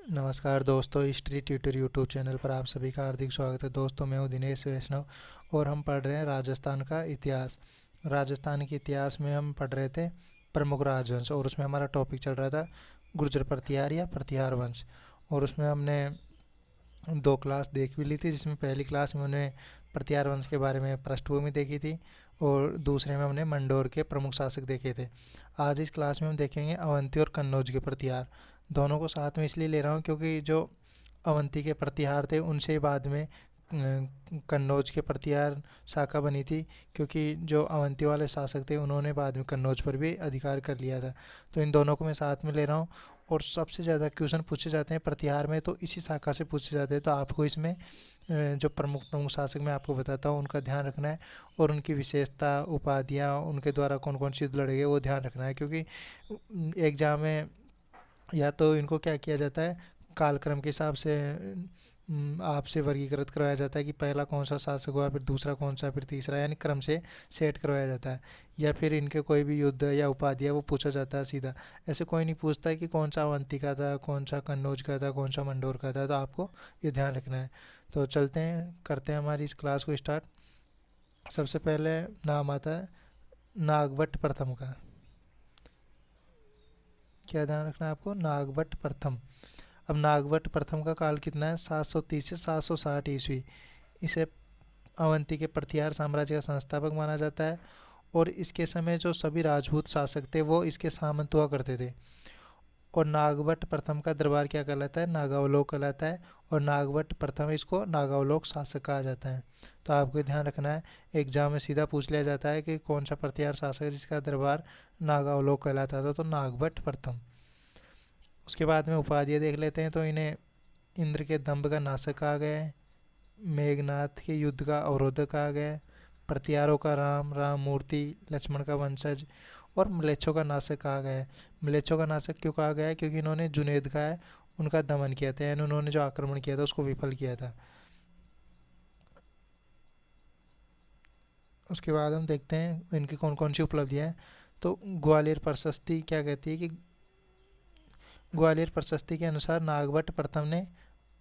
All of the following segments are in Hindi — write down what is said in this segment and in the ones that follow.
नमस्कार दोस्तों, हिस्ट्री ट्यूटर यूट्यूब चैनल पर आप सभी का हार्दिक स्वागत है। दोस्तों, मैं हूं दिनेश वैष्णव और हम पढ़ रहे हैं राजस्थान का इतिहास। राजस्थान के इतिहास में हम पढ़ रहे थे प्रमुख राजवंश, और उसमें हमारा टॉपिक चल रहा था गुर्जर प्रतिहार या प्रतिहार वंश। और उसमें हमने दो क्लास देख भी ली थी, जिसमें पहली क्लास में हमने प्रतिहार वंश के बारे में पृष्ठभूमि देखी थी और दूसरे में हमने मंडोर के प्रमुख शासक देखे थे। आज इस क्लास में हम देखेंगे अवंती और कन्नौज के प्रतिहार। दोनों को साथ में इसलिए ले रहा हूँ क्योंकि जो अवंती के प्रतिहार थे उनसे बाद में कन्नौज के प्रतिहार शाखा बनी थी, क्योंकि जो अवंती वाले शासक थे उन्होंने बाद में कन्नौज पर भी अधिकार कर लिया था। तो इन दोनों को मैं साथ में ले रहा हूँ। और सबसे ज़्यादा क्वेश्चन पूछे जाते हैं प्रतिहार में तो इसी शाखा से पूछे जाते हैं, तो आपको इसमें जो प्रमुख प्रमुख शासक मैं आपको बताता हूँ उनका ध्यान रखना है, और उनकी विशेषता, उपाधियाँ, उनके द्वारा कौन कौन सी युद्ध लड़े गए वो ध्यान रखना है। क्योंकि एग्जाम में या तो इनको क्या किया जाता है, कालक्रम के हिसाब से आपसे वर्गीकृत करवाया जाता है कि पहला कौन सा शासक हुआ, फिर दूसरा कौन सा, फिर तीसरा, यानी क्रम से सेट करवाया जाता है। या फिर इनके कोई भी युद्ध या उपाधि है वो पूछा जाता है सीधा। ऐसे कोई नहीं पूछता है कि कौन सा अवंती का था, कौन सा कन्नौज का था, कौन सा मंडोर का था। तो आपको ये ध्यान रखना है। तो चलते हैं, करते हैं हमारी इस क्लास को स्टार्ट। सबसे पहले नाम आता है नागभट्ट प्रथम का। क्या ध्यान रखना है आपको? नागभट्ट प्रथम। अब नागभट्ट प्रथम का काल कितना है? 730 से 760 ईस्वी। इसे अवंती के प्रतिहार साम्राज्य का संस्थापक माना जाता है। और इसके समय जो सभी राजपूत शासक थे वो इसके सामंत हुआ करते थे। और नागभट्ट प्रथम का दरबार क्या कहलाता है? नागावलोक कहलाता है। और नागभट्ट प्रथम इसको नागावलोक शासक कहा जाता है। तो आपको ध्यान रखना है, एग्जाम में सीधा पूछ लिया जाता है कि कौन सा प्रतिहार शासक है जिसका दरबार नागावलोक कहलाता था, तो नागभट्ट प्रथम। उसके बाद में उपाधियाँ देख लेते हैं। तो इन्हें इंद्र के दंभ का नाशक कहा गया है, मेघनाथ के युद्ध का अवरोधक कहा गया है, प्रतिहारों का राम, राम मूर्ति, लक्ष्मण का वंशज, और म्लेच्छों का नाशक कहा गया है। म्लेच्छों का नाशक क्यों कहा गया है? क्योंकि इन्होंने जुनेद का है उनका दमन किया था, यानी उन्होंने जो आक्रमण किया था उसको विफल किया था। उसके बाद हम देखते हैं इनकी कौन कौन सी उपलब्धियाँ हैं। तो ग्वालियर प्रशस्ति क्या कहती है कि ग्वालियर प्रशस्ति के अनुसार नागभट्ट प्रथम ने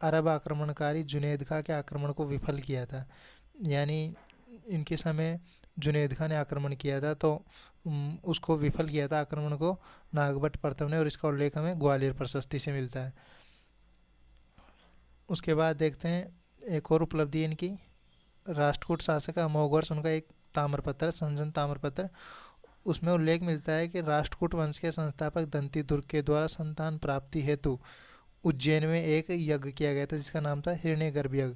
अरब आक्रमणकारी जुनेद खां के आक्रमण को विफल किया था। यानी इनके समय जुनेद खां ने आक्रमण किया था, तो उसको विफल किया था आक्रमण को नागभट्ट प्रथम ने, और इसका उल्लेख हमें ग्वालियर प्रशस्ति से मिलता है। उसके बाद देखते हैं एक और उपलब्धि है इनकी। राष्ट्रकूट शासक अमोघवर्ष उनका एक ताम्रपत्र, संजन ताम्रपत्र, उसमें उल्लेख मिलता है कि राष्ट्रकूट वंश के संस्थापक दंती दुर्ग के द्वारा संतान प्राप्ति हेतु उज्जैन में एक यज्ञ किया गया था जिसका नाम था हिरण्यगर्भ यज्ञ।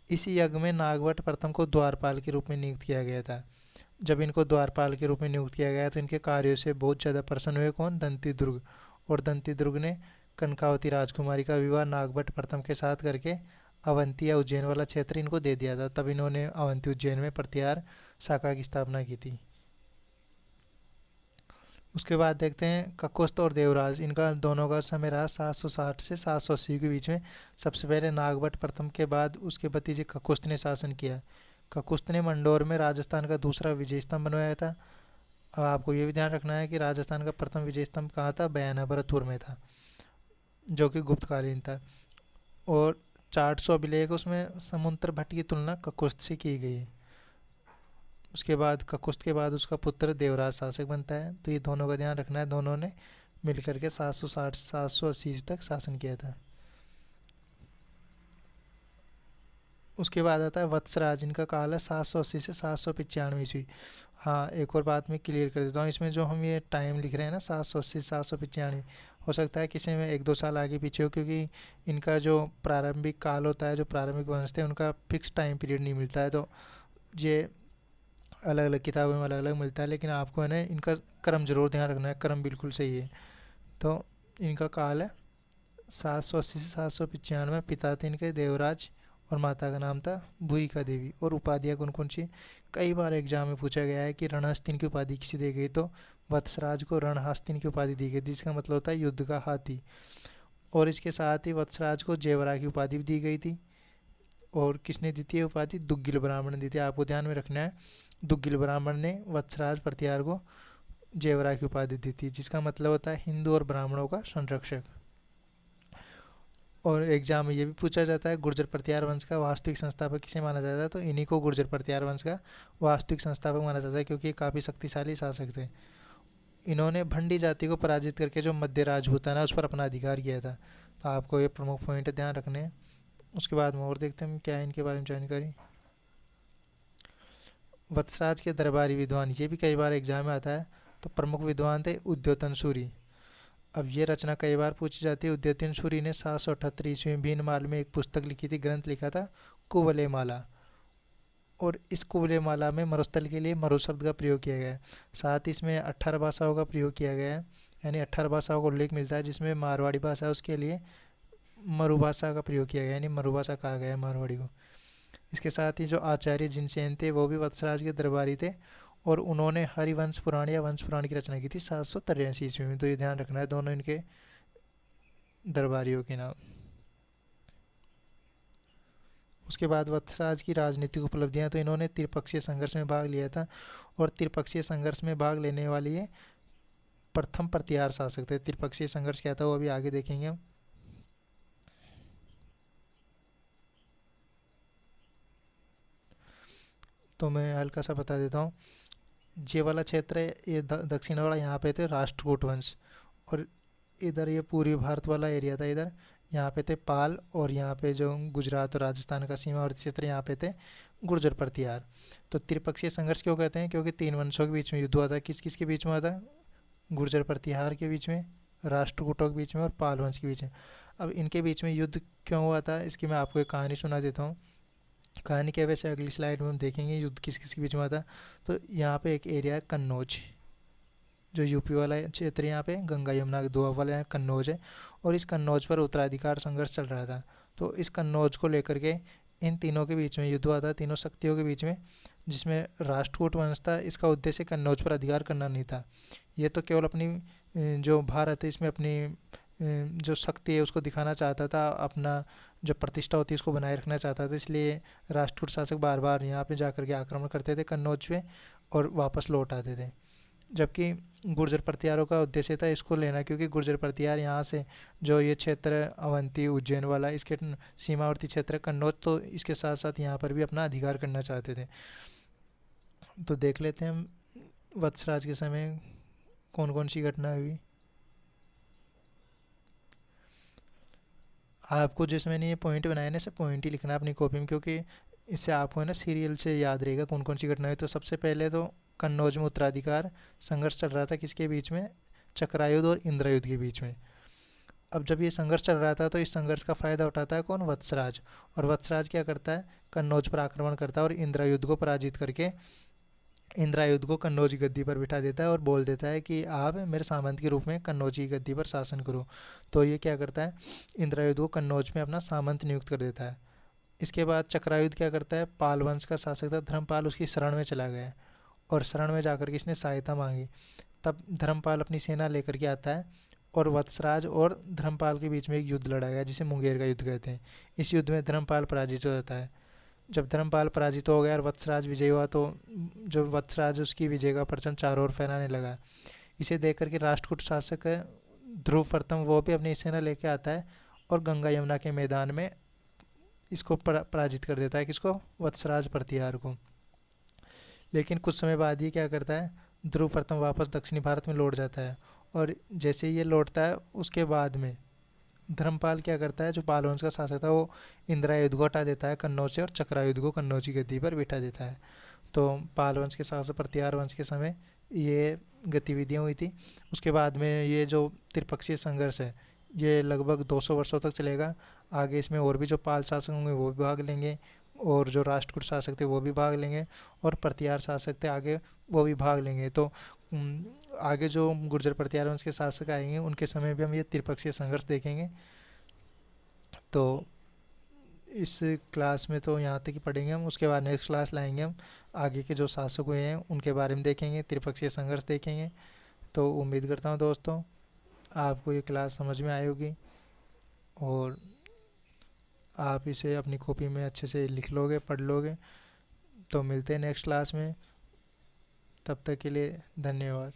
इस यज्ञ में नागभट्ट प्रथम को द्वारपाल के रूप में नियुक्त किया गया था। जब इनको द्वारपाल के रूप में नियुक्त किया गया तो इनके कार्यों से बहुत ज़्यादा प्रसन्न हुए कौन? दंती दुर्ग। और दंती दुर्ग ने कनकावती राजकुमारी का विवाह नागभट्ट प्रथम के साथ करके अवंती या उज्जैन वाला क्षेत्र इनको दे दिया था। तब इन्होंने अवंती उज्जैन में प्रतिहार शाखा की स्थापना की थी। उसके बाद देखते हैं ककुस्त और देवराज, इनका दोनों का समय रहा 760 से 780 के बीच में। सबसे पहले नागभट्ट प्रथम के बाद उसके भतीजे ककुस्त ने शासन किया। ककुस्त ने मंडोर में राजस्थान का दूसरा विजय स्तंभ बनवाया था। अब आपको ये भी ध्यान रखना है कि राजस्थान का प्रथम विजय स्तंभ कहाँ था? बयाना भरतपुर में था, जो कि गुप्तकालीन था। और 400 अभिलेख उसमें समुद्र भट्ट की तुलना ककुस्त से की गई है। उसके बाद ककुस्त के बाद उसका पुत्र देवराज शासक बनता है। तो ये दोनों का ध्यान रखना है, दोनों ने मिलकर के 760 780 तक शासन किया था। उसके बाद आता है वत्सराज, इनका काल है 780 से 795 ईस्वी। हाँ, एक और बात मैं क्लियर कर देता हूँ, इसमें जो हम ये टाइम लिख रहे हैं ना 780 795, हो सकता है किसी में एक दो साल आगे पीछे हो, क्योंकि इनका जो प्रारंभिक काल होता है, जो प्रारंभिक वंश थे उनका फिक्स टाइम पीरियड नहीं मिलता है। तो ये अलग अलग किताबों में अलग अलग मिलता है, लेकिन आपको है ना इनका क्रम जरूर ध्यान रखना है, क्रम बिल्कुल सही है। तो इनका काल है 780 से 795। पिता थे इनके देवराज और माता का नाम था भूमिका देवी। और उपाधियाँ कौन कौन सी? कई बार एग्जाम में पूछा गया है कि रणहस्तिन की उपाधि किसी दी गई, तो वत्सराज को रणहस्तिन की उपाधि दी गई, जिसका मतलब होता है युद्ध का हाथी। और इसके साथ ही वत्सराज को जेवरा की उपाधि भी दी गई थी। और किसने दी थी ये उपाधि? दुग्गिल ब्राह्मण ने दी थी। आपको ध्यान में रखना है, दुग्गिल ब्राह्मण ने वत्सराज प्रतिहार को जेवरा की उपाधि दी थी, जिसका मतलब होता है हिंदू और ब्राह्मणों का संरक्षक। और एग्जाम में ये भी पूछा जाता है गुर्जर प्रतिहार वंश का वास्तविक संस्थापक किसे माना जाता है, तो इन्हीं को गुर्जर प्रतिहार वंश का वास्तविक संस्थापक माना जाता है, क्योंकि ये काफ़ी शक्तिशाली शासक थे। इन्होंने भंडी जाति को पराजित करके जो मध्य राजपूताना है उस पर अपना अधिकार किया था। तो आपको ये प्रमुख पॉइंट ध्यान रखने हैं। उसके बाद में और देखते हैं क्या है इनके बारे में जानकारी। वत्सराज के दरबारी विद्वान, ये भी कई बार एग्जाम में आता है। तो प्रमुख विद्वान थे उद्योतन सूरी। अब ये रचना कई बार पूछी जाती है। उद्योतन सूरी ने 778 ईस्वी में भीनमाल में एक पुस्तक लिखी थी, ग्रंथ लिखा था कुवलय माला। और इस कुवलय माला में मरुस्थल के लिए मरु शब्द का प्रयोग किया गया है। साथ ही इसमें 18 भाषाओं का प्रयोग किया गया है, यानी 18 भाषाओं का उल्लेख मिलता है, जिसमें मारवाड़ी भाषा है उसके लिए मरुभाषा का प्रयोग किया गया है, यानी मरुभाषा कहा गया है मारवाड़ी को। इसके साथ ही जो आचार्य जिनसेन थे वो भी वत्सराज के दरबारी थे, और उन्होंने हरिवंश पुराण या वंश पुराण की रचना की थी 783 ईस्वी में। तो ये ध्यान रखना है दोनों इनके दरबारियों के नाम। उसके बाद वत्सराज की राजनीतिक उपलब्धियां, तो इन्होंने त्रिपक्षीय संघर्ष में भाग लिया था, और त्रिपक्षीय संघर्ष में भाग लेने वाले ये प्रथम प्रतिहार शासक थे। त्रिपक्षीय संघर्ष क्या था वो अभी आगे देखेंगे हम। तो मैं हल्का सा बता देता हूँ। ये वाला क्षेत्र है, ये दक्षिण वाला, यहाँ पे थे राष्ट्रकूट वंश। और इधर ये पूर्वी भारत वाला एरिया था, इधर यहाँ पे थे पाल, और यहाँ पे जो गुजरात और राजस्थान का सीमावर्ती क्षेत्र यहाँ पे थे गुर्जर प्रतिहार। तो त्रिपक्षीय संघर्ष क्यों कहते हैं, क्योंकि तीन वंशों के बीच में युद्ध हुआ था। किस किस के बीच में हुआ था, गुर्जर प्रतिहार के बीच में, राष्ट्रकूटों के बीच में, और पाल वंश के बीच में। अब इनके बीच में युद्ध क्यों हुआ था, इसकी मैं आपको एक कहानी सुना देता हूँ। कहानी क्या, वैसे अगली स्लाइड में हम देखेंगे युद्ध किस किस के बीच में हुआ था। तो यहाँ पे एक एरिया है कन्नौज, जो यूपी वाला क्षेत्र, यहाँ पे गंगा यमुना के दोआब वाला है कन्नौज है। और इस कन्नौज पर उत्तराधिकार संघर्ष चल रहा था। तो इस कन्नौज को लेकर के इन तीनों के बीच में युद्ध हुआ था, तीनों शक्तियों के बीच में, जिसमें राष्ट्रकूट वंश था। इसका उद्देश्य कन्नौज पर अधिकार करना नहीं था, ये तो केवल अपनी जो भारत है इसमें अपनी जो शक्ति है उसको दिखाना चाहता था, अपना जो प्रतिष्ठा होती है उसको बनाए रखना चाहता था। इसलिए राष्ट्रकूट शासक बार बार यहाँ पे जाकर के आक्रमण करते थे कन्नौज पे, और वापस लौट आते थे। जबकि गुर्जर प्रतिहारों का उद्देश्य था इसको लेना, क्योंकि गुर्जर प्रतिहार यहाँ से जो ये क्षेत्र अवंती उज्जैन वाला, इसके सीमावर्ती क्षेत्र कन्नौज, तो इसके साथ साथ यहाँ पर भी अपना अधिकार करना चाहते थे। तो देख लेते हैं हम वत्सराज के समय कौन कौन सी घटना हुई। आपको जिसमें मैंने ये पॉइंट बनाया ना, इसे पॉइंट ही लिखना है अपनी कॉपी में, क्योंकि इससे आपको है ना सीरियल से याद रहेगा कौन कौन सी घटना हुई। तो सबसे पहले तो कन्नौज में उत्तराधिकार संघर्ष चल रहा था, किसके बीच में, चक्रायुध और इंद्रयुध के बीच में। अब जब ये संघर्ष चल रहा था तो इस संघर्ष का फायदा उठाता है कौन, वत्सराज। और वत्सराज क्या करता है, कन्नौज पर आक्रमण करता है, और इंद्रयुध को पराजित करके इंद्रायुध को कन्नौज की गद्दी पर बिठा देता है, और बोल देता है कि आप मेरे सामंत के रूप में कन्नौज की गद्दी पर शासन करो। तो ये क्या करता है, इंद्रायुध को कन्नौज में अपना सामंत नियुक्त कर देता है। इसके बाद चक्रायुध क्या करता है, पाल वंश का शासक था धर्मपाल, उसकी शरण में चला गया, और शरण में जाकर के इसने सहायता मांगी। तब धर्मपाल अपनी सेना लेकर के आता है, और वत्सराज और धर्मपाल के बीच में एक युद्ध लड़ा गया, जिसे मुंगेर का युद्ध कहते हैं। इस युद्ध में धर्मपाल पराजित हो जाता है। जब धर्मपाल पराजित हो गया और वत्सराज विजय हुआ, तो जो वत्सराज उसकी विजय का परचम चारों ओर फैलाने लगा। इसे देख करके राष्ट्रकूट शासक ध्रुव प्रथम वो भी अपनी सेना लेके आता है, और गंगा यमुना के मैदान में इसको पराजित कर देता है, किसको, वत्सराज प्रतिहार को। लेकिन कुछ समय बाद ये क्या करता है, ध्रुव प्रथम वापस दक्षिणी भारत में लौट जाता है। और जैसे ही ये लौटता है उसके बाद में धर्मपाल क्या करता है, जो पाल वंश का शासक था, वो इंद्रायुध को हटा देता है कन्नौज से, और चक्रायुध को कन्नौज की गद्दी पर बिठा देता है। तो पाल वंश के शासक प्रतिहार वंश के समय ये गतिविधियाँ हुई थी। उसके बाद में ये जो त्रिपक्षीय संघर्ष है ये लगभग 200 वर्षों तक चलेगा। आगे इसमें और भी जो पाल शासक होंगे वो भी भाग लेंगे, और जो राष्ट्रकूट शासक थे वो भी भाग लेंगे, और प्रतिहार शासक थे आगे वो भी भाग लेंगे। तो आगे जो गुर्जर प्रतिहार वंश के शासक आएंगे उनके समय भी हम ये त्रिपक्षीय संघर्ष देखेंगे। तो इस क्लास में तो यहाँ तक ही पढ़ेंगे हम। उसके बाद नेक्स्ट क्लास लाएंगे हम आगे के जो शासक हुए हैं उनके बारे में देखेंगे, त्रिपक्षीय संघर्ष देखेंगे। तो उम्मीद करता हूँ दोस्तों आपको ये क्लास समझ में आई होगी, और आप इसे अपनी कॉपी में अच्छे से लिख लोगे, पढ़ लोगे। तो मिलते हैं नेक्स्ट क्लास में, तब तक के लिए धन्यवाद।